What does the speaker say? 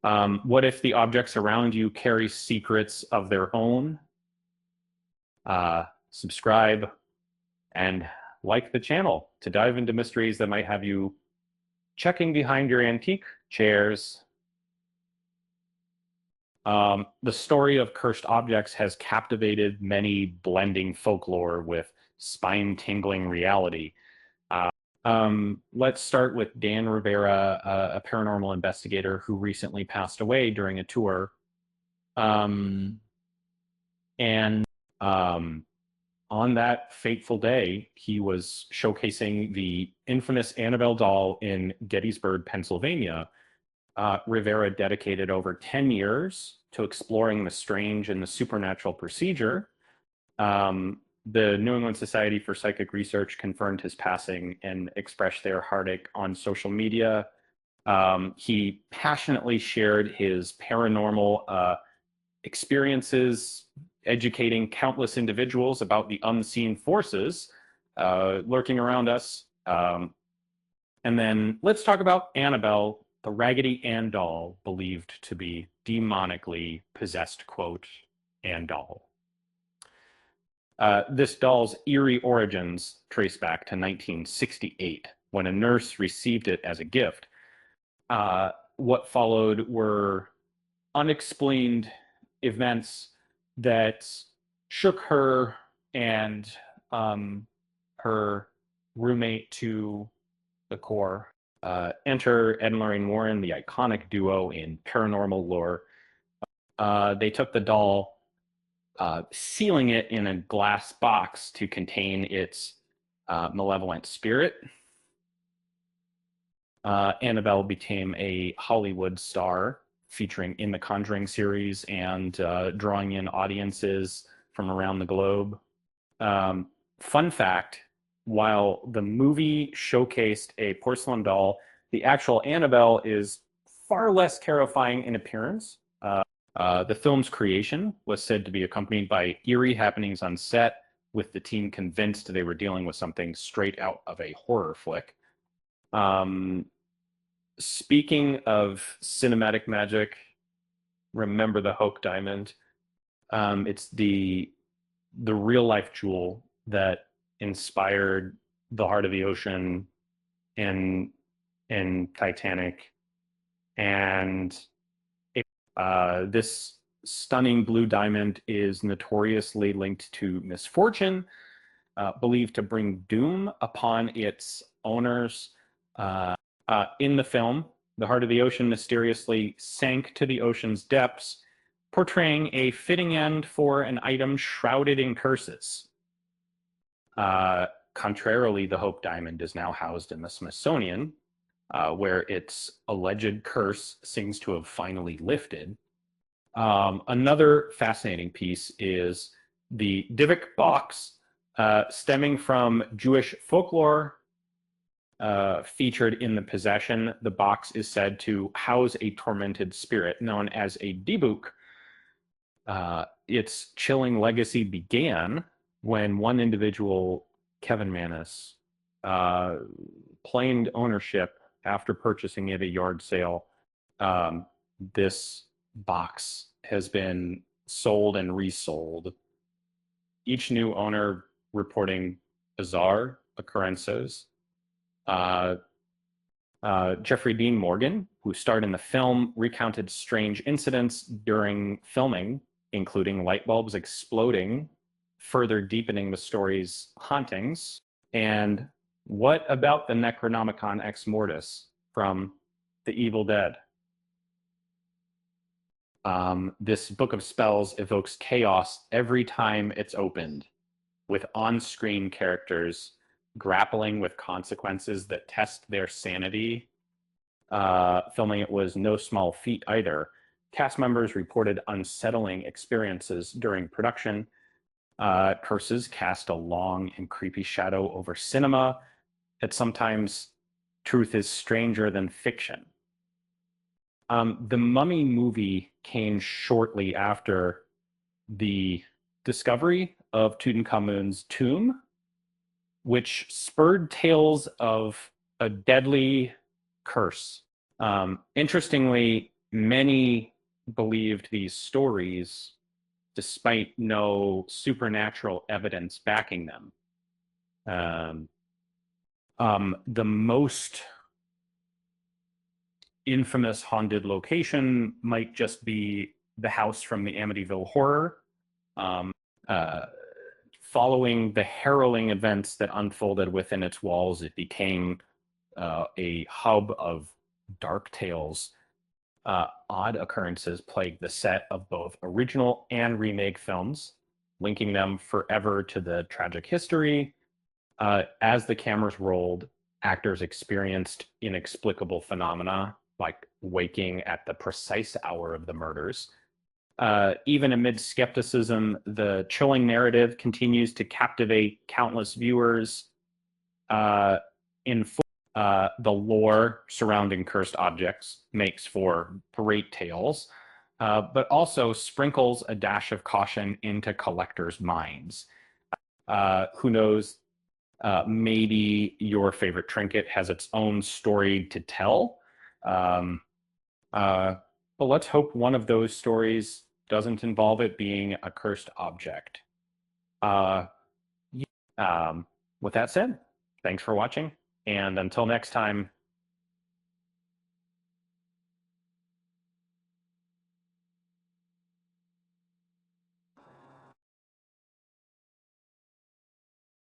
What if the objects around you carry secrets of their own? Subscribe and like the channel to dive into mysteries that might have you checking behind your antique chairs. The story of cursed objects has captivated many, blending folklore with spine-tingling reality. Let's start with Dan Rivera, a paranormal investigator who recently passed away during a tour. Um, and um, on that fateful day, he was showcasing the infamous Annabelle doll in Gettysburg, Pennsylvania. Rivera dedicated over 10 years to exploring the strange and the supernatural procedure. The New England Society for Psychic Research confirmed his passing and expressed their heartache on social media. He passionately shared his paranormal experiences, educating countless individuals about the unseen forces lurking around us. And then let's talk about Annabelle, the Raggedy Ann doll, believed to be demonically possessed, quote, Ann doll. This doll's eerie origins trace back to 1968 when a nurse received it as a gift. What followed were unexplained events that shook her and her roommate to the core. Enter Ed and Lorraine Warren, the iconic duo in paranormal lore. They took the doll, sealing it in a glass box to contain its malevolent spirit. Annabelle became a Hollywood star, featuring in the Conjuring series and drawing in audiences from around the globe. Fun fact, while the movie showcased a porcelain doll, the actual Annabelle is far less terrifying in appearance. The film's creation was said to be accompanied by eerie happenings on set, with the team convinced they were dealing with something straight out of a horror flick. Um, Speaking of cinematic magic, remember the Hoke Diamond. It's the real life jewel that inspired the Heart of the Ocean in Titanic, and this stunning blue diamond is notoriously linked to misfortune, believed to bring doom upon its owners. In the film, the Heart of the Ocean mysteriously sank to the ocean's depths, portraying a fitting end for an item shrouded in curses. Contrarily, the Hope Diamond is now housed in the Smithsonian, where its alleged curse seems to have finally lifted. Another fascinating piece is the Dybbuk box, stemming from Jewish folklore, featured in The Possession. The box is said to house a tormented spirit known as a Dybbuk. Its chilling legacy began when one individual, Kevin Mannis, claimed ownership after purchasing it at a yard sale. This box has been sold and resold, each new owner reporting bizarre occurrences. Jeffrey Dean Morgan, who starred in the film, recounted strange incidents during filming, including light bulbs exploding, further deepening the story's hauntings. And what about the Necronomicon Ex Mortis from The Evil Dead? This book of spells evokes chaos every time it's opened, with on-screen characters grappling with consequences that test their sanity. Filming it was no small feat either. Cast members reported unsettling experiences during production. Curses cast a long and creepy shadow over cinema, that sometimes truth is stranger than fiction. The Mummy movie came shortly after the discovery of Tutankhamun's tomb, which spurred tales of a deadly curse. Interestingly, many believed these stories despite no supernatural evidence backing them. The most infamous haunted location might just be the house from the Amityville Horror. Um, uh, Following the harrowing events that unfolded within its walls, it became a hub of dark tales. Odd occurrences plagued the set of both original and remake films, linking them forever to the tragic history. As the cameras rolled, actors experienced inexplicable phenomena like waking at the precise hour of the murders. Even amid skepticism, the chilling narrative continues to captivate countless viewers. Uh, in The lore surrounding cursed objects makes for great tales, but also sprinkles a dash of caution into collectors' minds. Who knows? Maybe your favorite trinket has its own story to tell. Um, uh, but let's hope one of those stories doesn't involve it being a cursed object. Uh, um, with that said, thanks for watching. And until next time,